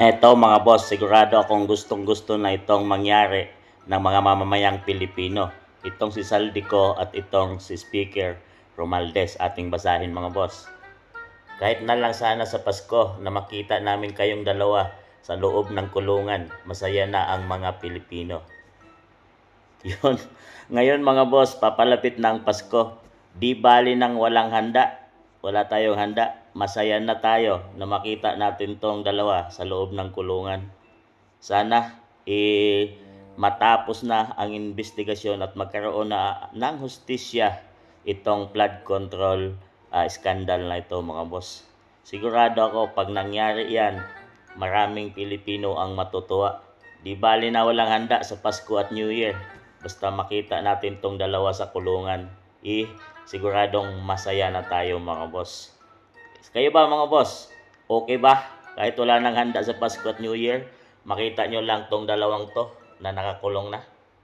Eto mga boss, sigurado akong gustong-gusto na itong mangyari ng mga mamamayang Pilipino. Itong si Saldico at itong si Speaker Romualdez, ating basahin mga boss. Kahit na lang sana sa Pasko na makita namin kayong dalawa sa loob ng kulungan, masaya na ang mga Pilipino. Yun. Ngayon mga boss, papalapit na ang Pasko. Di bali nang walang handa. Wala tayong handa. Masaya na tayo na makita natin tong dalawa sa loob ng kulungan. Sana matapos na ang investigasyon at magkaroon na ng hustisya itong flood control scandal na ito mga boss. Sigurado ako pag nangyari yan, maraming Pilipino ang matutuwa. Di bali na walang handa sa Pasko at New Year. Basta makita natin tong dalawa sa kulungan, siguradong masaya na tayo mga boss. Kayo ba mga boss? Okay ba? Kahit wala nang handa sa Pasko at New Year, makita nyo lang tong dalawang to na nakakulong na.